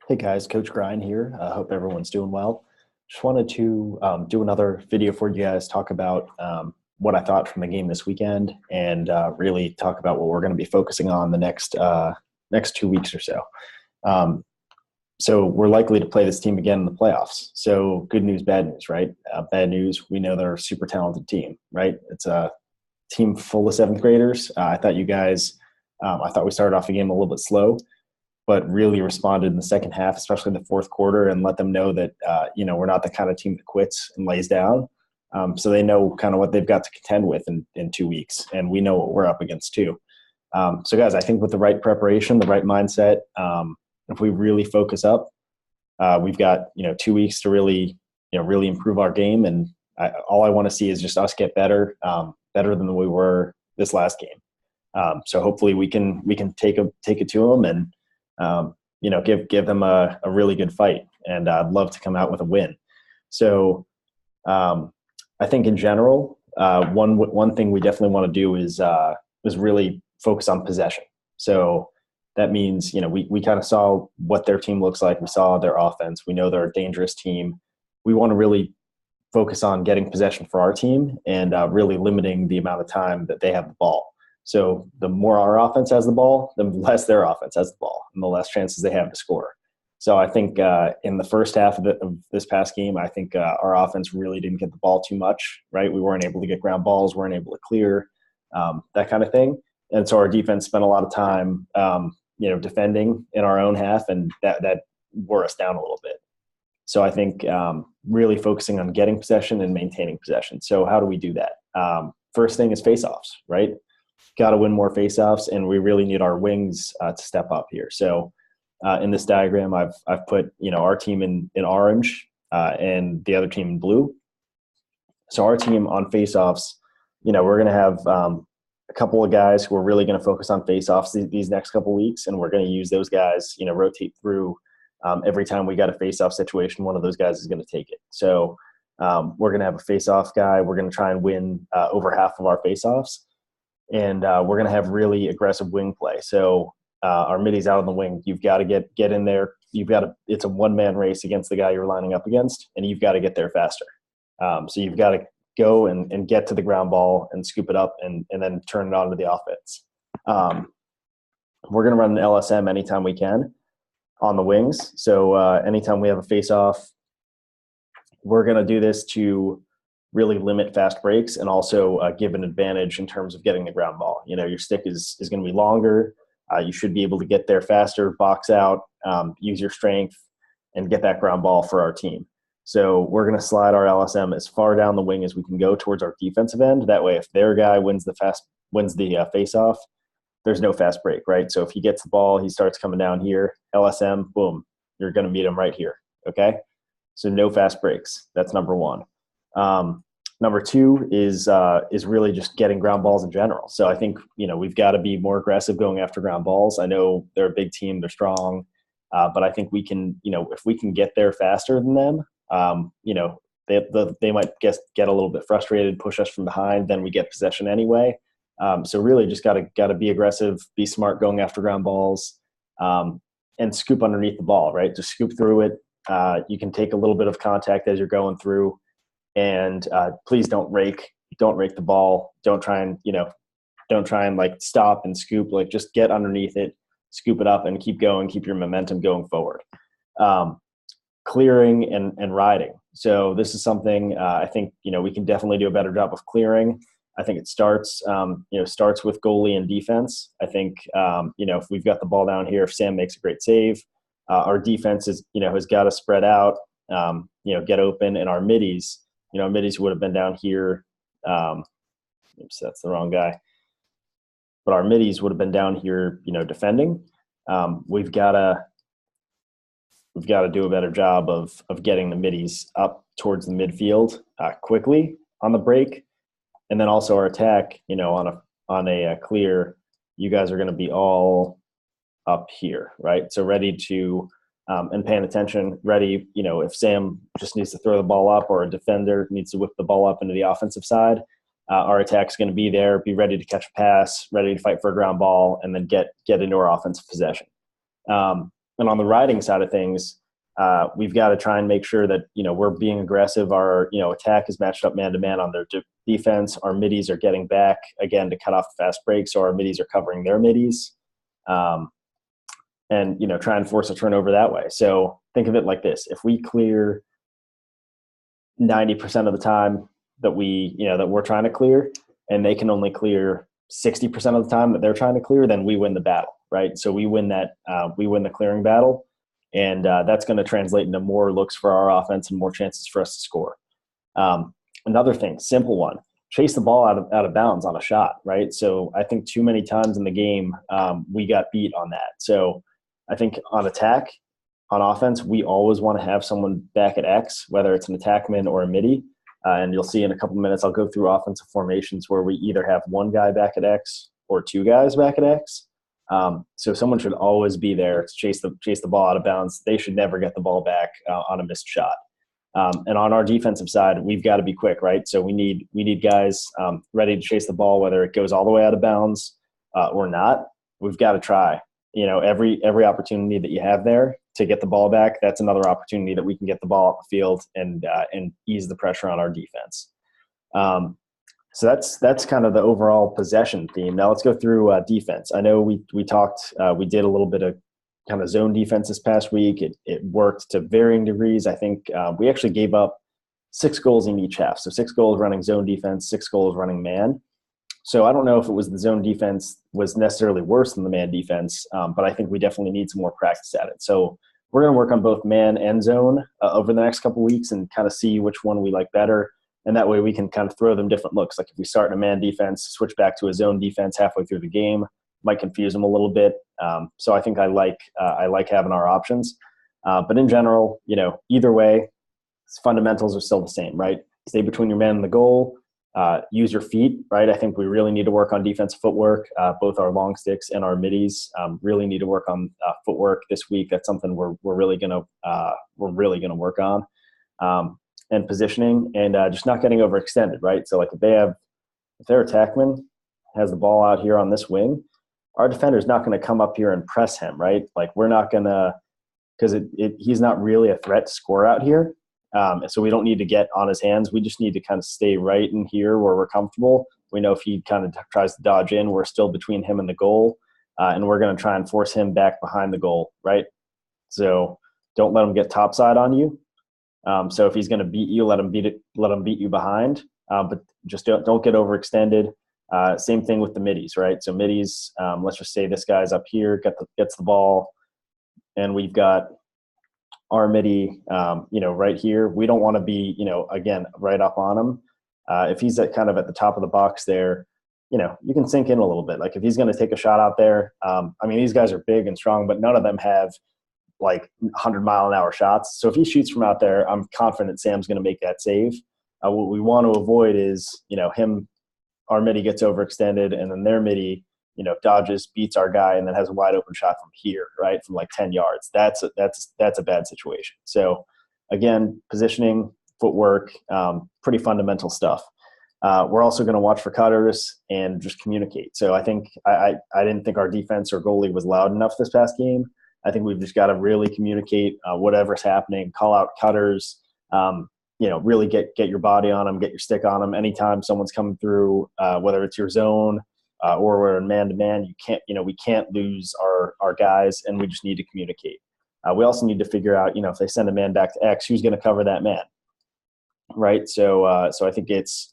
Hey guys, Coach Grein here. I hope everyone's doing well. Just wanted to do another video for you guys, talk about what I thought from the game this weekend, and really talk about what we're going to be focusing on the next 2 weeks or so. Um, so we're likely to play this team again in the playoffs. So good news, bad news, right? Bad news, we know they're a super talented team, right? It's a team full of seventh graders. I thought we started off the game a little bit slow, but really responded in the second half, especially in the fourth quarter, and let them know that we're not the kind of team that quits and lays down. So they know kind of what they've got to contend with in 2 weeks, and we know what we're up against too. So guys, I think with the right preparation, the right mindset, if we really focus up, we've got 2 weeks to really improve our game, and all I want to see is just us get better, better than we were this last game. So hopefully we can take it to them and give them a really good fight, and I'd love to come out with a win. So I think in general, one thing we definitely want to do is really focus on possession. So that means we kind of saw what their team looks like. We saw their offense. We know they're a dangerous team. We want to really focus on getting possession for our team and really limiting the amount of time that they have the ball. So the more our offense has the ball, the less their offense has the ball, and the less chances they have to score. So I think in the first half of this past game, I think our offense really didn't get the ball too much, right? We weren't able to get ground balls, weren't able to clear, that kind of thing. And so our defense spent a lot of time, defending in our own half, and that wore us down a little bit. So I think really focusing on getting possession and maintaining possession. So how do we do that? First thing is faceoffs, right? Got to win more faceoffs, and we really need our wings to step up here. So in this diagram, I've put our team in orange and the other team in blue. So our team on faceoffs, we're going to have a couple of guys who are really going to focus on faceoffs these next couple of weeks, and we're going to use those guys, rotate through. Every time we got a faceoff situation, one of those guys is going to take it. So we're going to have a faceoff guy. We're going to try and win over half of our faceoffs. And we're going to have really aggressive wing play. So our middies out on the wing, you've got to get in there. It's a one-man race against the guy you're lining up against, and you've got to get there faster. So you've got to go and get to the ground ball and scoop it up and then turn it on to the offense. We're going to run an LSM anytime we can on the wings. So anytime we have a face-off, we're going to do this to really limit fast breaks and also give an advantage in terms of getting the ground ball. Your stick is going to be longer. You should be able to get there faster, box out, use your strength, and get that ground ball for our team. So we're going to slide our LSM as far down the wing as we can go towards our defensive end. That way, if their guy wins the face-off, there's no fast break, right? So if he gets the ball, he starts coming down here, LSM, boom, you're going to meet him right here, okay? So no fast breaks. That's number one. Number two is really just getting ground balls in general. So I think, we've got to be more aggressive going after ground balls. I know they're a big team, they're strong, but I think we can, if we can get there faster than them, they might get a little bit frustrated, push us from behind, then we get possession anyway. So really just got to be aggressive, be smart going after ground balls, and scoop underneath the ball, right? Just scoop through it. You can take a little bit of contact as you're going through. And please don't rake the ball. Don't try and like stop and scoop. Like just get underneath it, scoop it up, and keep going. Keep your momentum going forward. Clearing and riding. So this is something I think we can definitely do a better job of clearing. I think it starts with goalie and defense. I think if we've got the ball down here, if Sam makes a great save, our defense has got to spread out, get open, and our middies. Middies would have been down here. Oops, that's the wrong guy. But our middies would have been down here, defending. We've got to do a better job of getting the middies up towards the midfield quickly on the break, and then also our attack. On a clear, you guys are going to be all up here, right? So ready to. And paying attention, ready, if Sam just needs to throw the ball up or a defender needs to whip the ball up into the offensive side, our attack's going to be there, be ready to catch a pass, ready to fight for a ground ball, and then get into our offensive possession. And on the riding side of things, we've got to try and make sure that, we're being aggressive. Our, attack is matched up man to man on their defense. Our middies are getting back again to cut off the fast break. So our middies are covering their middies. And, try and force a turnover that way. So think of it like this. If we clear 90% of the time that that we're trying to clear, and they can only clear 60% of the time that they're trying to clear, then we win the battle, right? So we win the clearing battle, and that's going to translate into more looks for our offense and more chances for us to score. Another thing, simple one, chase the ball out of bounds on a shot, right? So I think too many times in the game we got beat on that. So I think on attack, on offense, we always want to have someone back at X, whether it's an attackman or a midi. And you'll see in a couple of minutes, I'll go through offensive formations where we either have one guy back at X or two guys back at X. So someone should always be there to chase the ball out of bounds. They should never get the ball back on a missed shot. And on our defensive side, we've got to be quick, right? So we need guys ready to chase the ball, whether it goes all the way out of bounds or not. We've got to try. Every opportunity that you have there to get the ball back, that's another opportunity that we can get the ball off the field and ease the pressure on our defense. So that's kind of the overall possession theme. Now let's go through defense. I know we did a little bit of kind of zone defense this past week. It worked to varying degrees. I think we actually gave up 6 goals in each half. So 6 goals running zone defense, 6 goals running man. So I don't know if it was the zone defense was necessarily worse than the man defense, but I think we definitely need some more practice at it. So we're going to work on both man and zone over the next couple of weeks and kind of see which one we like better. And that way we can kind of throw them different looks. Like if we start in a man defense, switch back to a zone defense halfway through the game, might confuse them a little bit. So I think I like having our options. But in general, either way, fundamentals are still the same, right? Stay between your man and the goal. Use your feet, right? I think we really need to work on defensive footwork. Both our long sticks and our middies really need to work on footwork this week. That's something we're really gonna work on, and positioning and just not getting overextended, right? So like if their attackman has the ball out here on this wing, our defender's not going to come up here and press him, right? Like we're not gonna, because he's not really a threat to score out here. So we don't need to get on his hands. We just need to kind of stay right in here where we're comfortable. We know if he kind of tries to dodge in, we're still between him and the goal, and we're going to try and force him back behind the goal, right? So don't let him get topside on you. So if he's going to beat you, let him beat you behind, but just don't get overextended. Same thing with the middies, right? So middies, let's just say this guy's up here, gets the ball, and we've got our midi, right here. We don't want to be, again, right up on him. If he's at the top of the box there, you can sink in a little bit. Like if he's going to take a shot out there, these guys are big and strong, but none of them have like 100-mile-an-hour shots. So if he shoots from out there, I'm confident Sam's going to make that save. What we want to avoid is, our midi gets overextended and then their midi, dodges, beats our guy, and then has a wide open shot from here, right, from like 10 yards. That's a bad situation. So again, positioning, footwork, pretty fundamental stuff. We're also going to watch for cutters and just communicate. So I think I didn't think our defense or goalie was loud enough this past game. I think we've just got to really communicate whatever's happening, call out cutters, really get your body on them, get your stick on them. Anytime someone's coming through, whether it's your zone, or we're in man-to-man, we can't lose our guys, and we just need to communicate. We also need to figure out, if they send a man back to X, who's going to cover that man, right? So I think it's,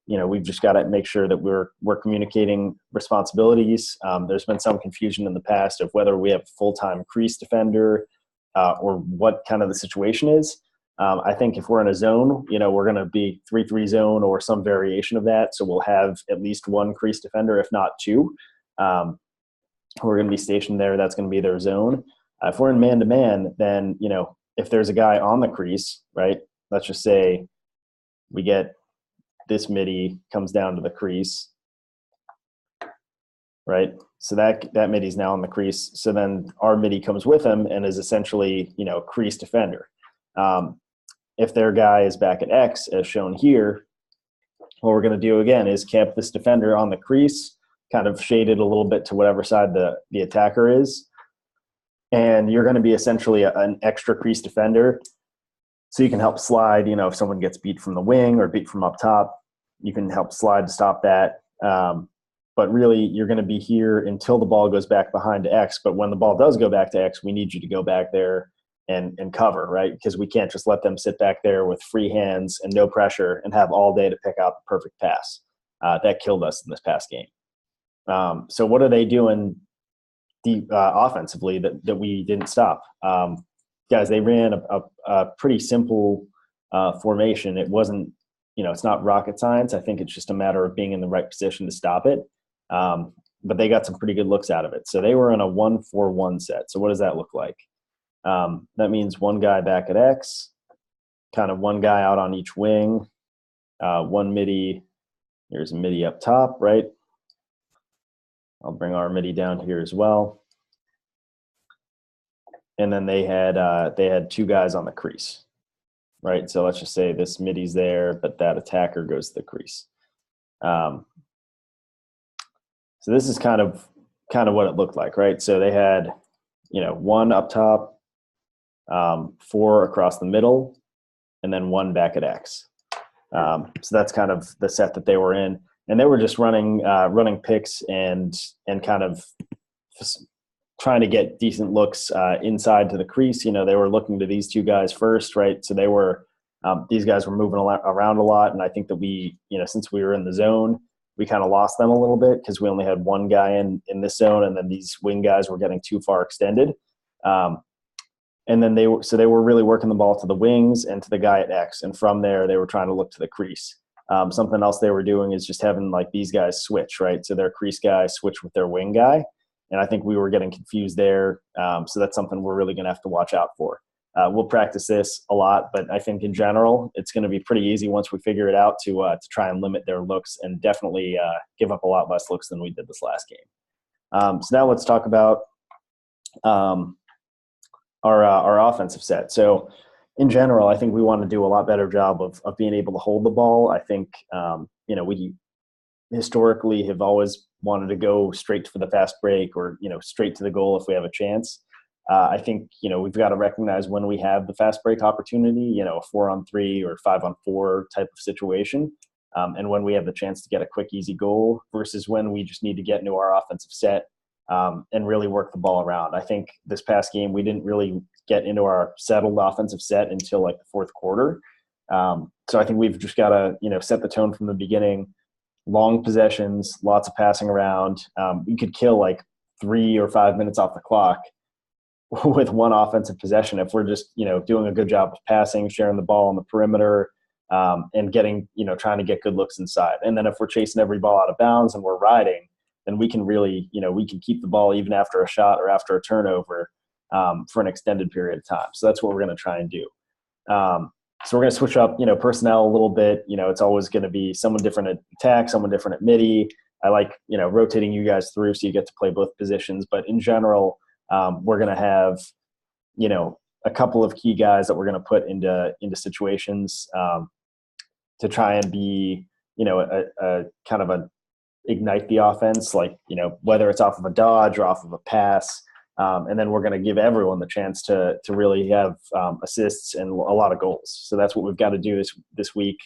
we've just got to make sure that we're communicating responsibilities. There's been some confusion in the past of whether we have a full-time crease defender or what kind of the situation is. I think if we're in a zone, we're going to be 3-3 zone or some variation of that. So we'll have at least one crease defender, if not two. We're going to be stationed there. That's going to be their zone. If we're in man-to-man, then, if there's a guy on the crease, right, let's just say we get this midi comes down to the crease, right? So that midi is now on the crease. So then our midi comes with him and is essentially, crease defender. If their guy is back at X, as shown here, what we're going to do again is camp this defender on the crease, kind of shaded a little bit to whatever side the attacker is. and you're going to be essentially an extra crease defender. So you can help slide, if someone gets beat from the wing or beat from up top, you can help slide to stop that. But really, you're going to be here until the ball goes back behind to X. But when the ball does go back to X, we need you to go back there and cover, right? Because we can't just let them sit back there with free hands and no pressure and have all day to pick out the perfect pass. That killed us in this past game. So what are they doing offensively that we didn't stop? Guys, they ran a pretty simple formation. It wasn't, it's not rocket science. I think it's just a matter of being in the right position to stop it. But they got some pretty good looks out of it. So they were in a 1-4-1 set. So what does that look like? That means one guy back at X, kind of one guy out on each wing, one midi. Here's a midi up top, right? I'll bring our midi down here as well. And then they had two guys on the crease, right? So let's just say this midi's there, but that attacker goes to the crease. So this is kind of what it looked like, right? So they had, one up top, four across the middle, and then one back at X. So that's kind of the set that they were in, and they were just running picks and kind of trying to get decent looks inside to the crease. They were looking to these two guys first, right? So they were these guys were moving around a lot, and I think that we, since we were in the zone, we kind of lost them a little bit because we only had one guy in this zone, and then these wing guys were getting too far extended. And then they were really working the ball to the wings and to the guy at X, and from there they were trying to look to the crease. Something else they were doing is just having like these guys switch, right? So their crease guy switch with their wing guy. And I think we were getting confused there. So that's something we're really going to have to watch out for. We'll practice this a lot, but I think in general, it's going to be pretty easy once we figure it out to try and limit their looks and definitely give up a lot less looks than we did this last game. So now let's talk about our offensive set. So in general, I think we want to do a lot better job of being able to hold the ball. I think, we historically have always wanted to go straight for the fast break or, straight to the goal if we have a chance. I think, we've got to recognize when we have the fast break opportunity, a 4-on-3 or 5-on-4 type of situation. And when we have the chance to get a quick, easy goal versus when we just need to get into our offensive set and really work the ball around. I think this past game, we didn't really get into our settled offensive set until like the fourth quarter. So I think we've just got to, set the tone from the beginning. Long possessions, lots of passing around. You could kill like 3 or 5 minutes off the clock with one offensive possession if we're just, doing a good job of passing, sharing the ball on the perimeter, and getting, trying to get good looks inside. And then if we're chasing every ball out of bounds and we're riding, then we can really, we can keep the ball even after a shot or after a turnover for an extended period of time. So that's what we're going to try and do. So we're going to switch up, personnel a little bit. It's always going to be someone different at attack, someone different at midi. I like, rotating you guys through so you get to play both positions. But in general, we're going to have, a couple of key guys that we're going to put into situations to try and be, a kind of a ignite the offense, like, whether it's off of a dodge or off of a pass. And then we're going to give everyone the chance to really have assists and a lot of goals. So that's what we've got to do this week.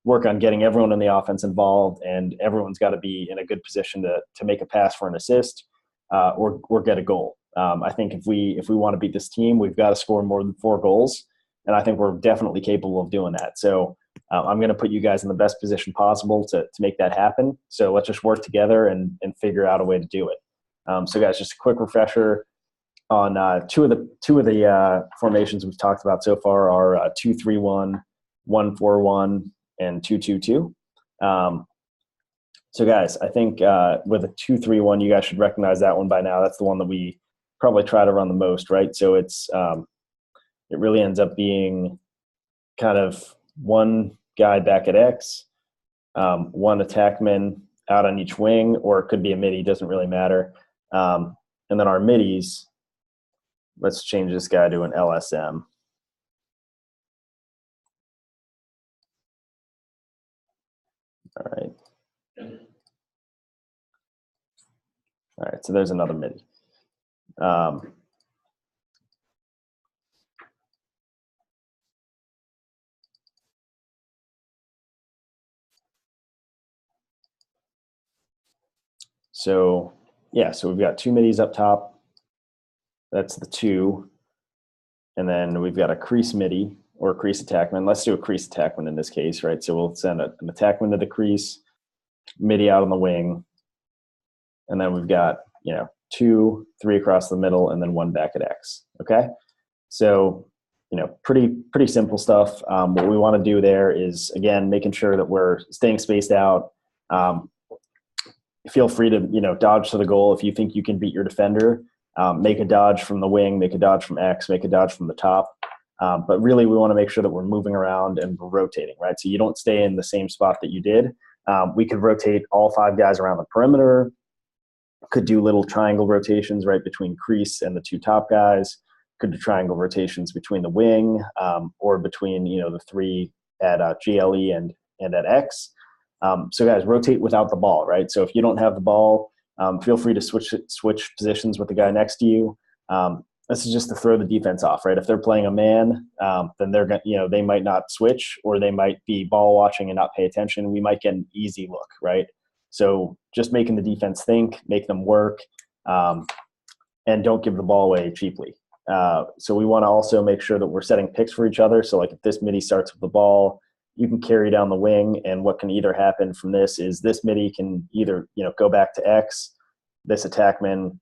Work on getting everyone in the offense involved, and everyone's got to be in a good position to make a pass for an assist or get a goal. I think if we want to beat this team, we've got to score more than 4 goals, and I think we're definitely capable of doing that. So I'm going to put you guys in the best position possible to make that happen. So let's just work together and figure out a way to do it. So guys, just a quick refresher on two of the formations we've talked about so far are 2-3-1, 1-4-1, and 2-2-2. So guys, I think with a 2-3-1, you guys should recognize that one by now. That's the one that we probably try to run the most, right? So it's it really ends up being kind of one guy back at X, one attackman out on each wing, or it could be a midi, doesn't really matter. And then our middies, let's change this guy to an LSM. All right. All right, so there's another midi. So yeah, so we've got two middies up top. That's the two. And then we've got a crease midi or a crease attackman. Let's do a crease attackman in this case, right? So we'll send an attackman to the crease, midi out on the wing, and then we've got, 2, 3 across the middle, and then 1 back at X. Okay, so pretty simple stuff. What we want to do there is, again, making sure that we're staying spaced out. Feel free to dodge to the goal if you think you can beat your defender. Make a dodge from the wing, make a dodge from X, make a dodge from the top. But really, we want to make sure that we're moving around and we're rotating, right? So you don't stay in the same spot that you did. We could rotate all 5 guys around the perimeter. Could do little triangle rotations right between crease and the 2 top guys. Could do triangle rotations between the wing or between the 3 at GLE and at X. So guys, rotate without the ball, right? So if you don't have the ball, feel free to switch positions with the guy next to you. This is just to throw the defense off, right? If they're playing a man, then they're going, they might not switch, or they might be ball watching and not pay attention. We might get an easy look, right? So just making the defense think, make them work, and don't give the ball away cheaply. So we want to also make sure that we're setting picks for each other. So like if this midi starts with the ball, you can carry down the wing, and what can either happen from this is this midi can either go back to X, this attackman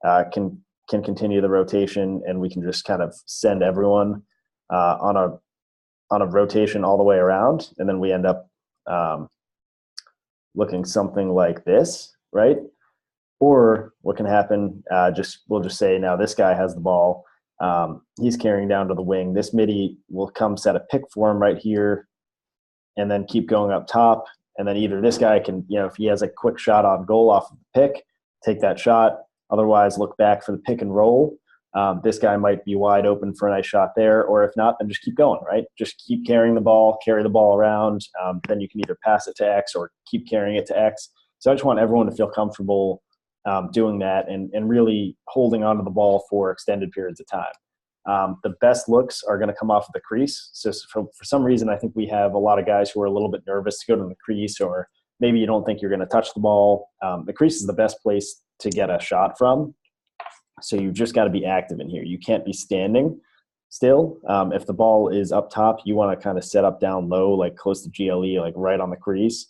can continue the rotation, and we can just kind of send everyone on a rotation all the way around, and then we end up looking something like this, right? Or what can happen, we'll just say now this guy has the ball, he's carrying down to the wing, this midi will come set a pick for him right here, and then keep going up top, and then either this guy can, if he has a quick shot on goal off of the pick, take that shot, otherwise look back for the pick and roll. This guy might be wide open for a nice shot there, or if not, then just keep going, right? Just keep carrying the ball, carry the ball around. Then you can either pass it to X or keep carrying it to X. So I just want everyone to feel comfortable doing that and really holding onto the ball for extended periods of time. The best looks are going to come off of the crease. So for some reason, I think we have a lot of guys who are a little bit nervous to go to the crease, or maybe you don't think you're going to touch the ball. The crease is the best place to get a shot from. So you just got to be active in here. You can't be standing still. If the ball is up top, you want to kind of set up down low, like close to GLE, like right on the crease.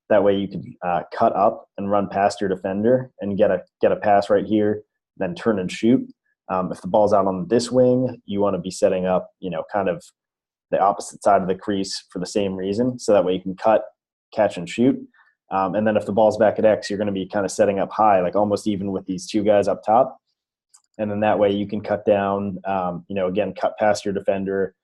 That way you can cut up and run past your defender and get a pass right here, then turn and shoot. If the ball's out on this wing, you want to be setting up, kind of the opposite side of the crease for the same reason. So that way you can cut, catch, and shoot. And then if the ball's back at X, you're going to be kind of setting up high, like almost even with these 2 guys up top. And then that way you can cut down, again, cut past your defender,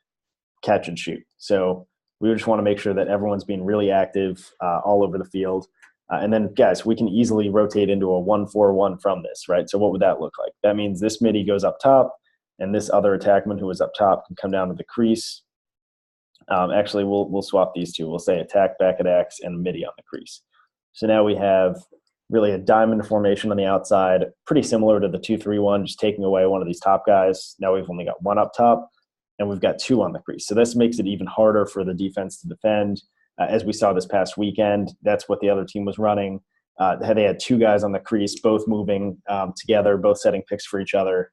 catch and shoot. So we just want to make sure that everyone's being really active all over the field. And then, guys, we can easily rotate into a 1-4-1 from this, right? So what would that look like? That means this midi goes up top, and this other attackman who is up top can come down to the crease. Actually, we'll swap these two. We'll say attack back at X and midi on the crease. So now we have really a diamond formation on the outside, pretty similar to the 2-3-1, just taking away one of these top guys. Now we've only got 1 up top, and we've got 2 on the crease. So this makes it even harder for the defense to defend. As we saw this past weekend, that's what the other team was running. They had 2 guys on the crease, both moving together, both setting picks for each other,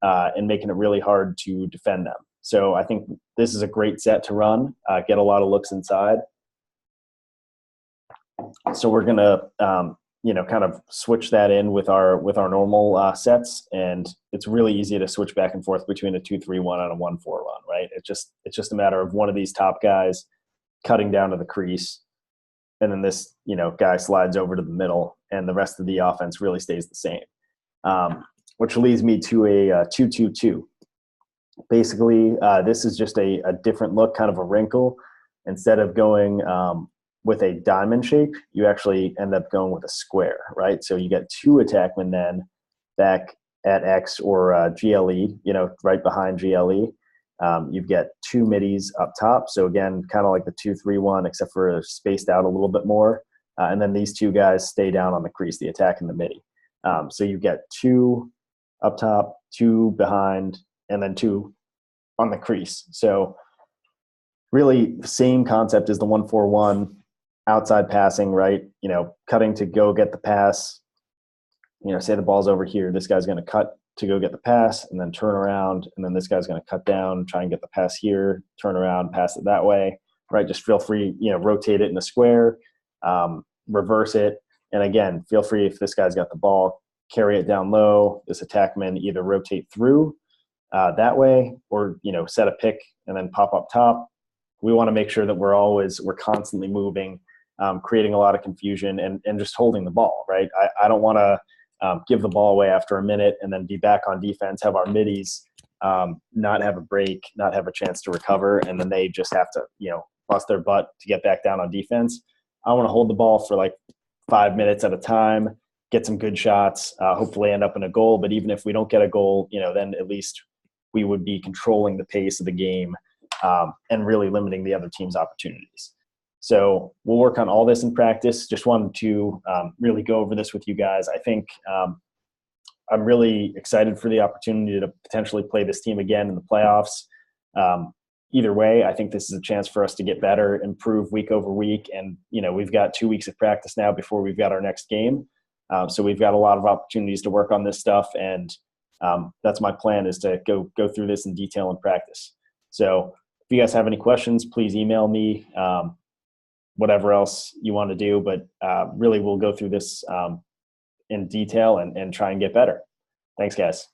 and making it really hard to defend them. So I think this is a great set to run, get a lot of looks inside. So we're going to kind of switch that in with our normal sets, and it's really easy to switch back and forth between a 2-3-1 and a 1-4-1, right? It's just a matter of one of these top guys cutting down to the crease, and then this guy slides over to the middle, and the rest of the offense really stays the same. Which leads me to a 2-2-2. Basically, this is just a different look, kind of a wrinkle. Instead of going with a diamond shape, you actually end up going with a square, right? So you get 2 attackmen then back at X or GLE, right behind GLE. You've got 2 middies up top. So again, kind of like the 2-3-1, except for spaced out a little bit more. And then these 2 guys stay down on the crease, the attack and the midi. So you get 2 up top, 2 behind, and then 2 on the crease. So really same concept as the 1-4-1, outside passing, right? Cutting to go get the pass, say the ball's over here, this guy's going to cut to go get the pass and then turn around, and then this guy's going to cut down, try and get the pass here, turn around, pass it that way, right? Just feel free, rotate it in a square, reverse it. And again, feel free, if this guy's got the ball, carry it down low. This attackman either rotate through that way, or, set a pick and then pop up top. We want to make sure that we're constantly moving, creating a lot of confusion and just holding the ball, right? I don't want to give the ball away after a minute and then be back on defense, have our middies not have a break, not have a chance to recover, and then they just have to, bust their butt to get back down on defense. I want to hold the ball for like 5 minutes at a time, get some good shots, hopefully end up in a goal. But even if we don't get a goal, then at least we would be controlling the pace of the game and really limiting the other team's opportunities. So we'll work on all this in practice. Just wanted to really go over this with you guys. I think I'm really excited for the opportunity to potentially play this team again in the playoffs. Either way, I think this is a chance for us to get better, improve week over week. And, we've got 2 weeks of practice now before we've got our next game. So we've got a lot of opportunities to work on this stuff. And that's my plan, is to go through this in detail in practice. So if you guys have any questions, please email me, whatever else you want to do. But really, we'll go through this in detail and try and get better. Thanks, guys.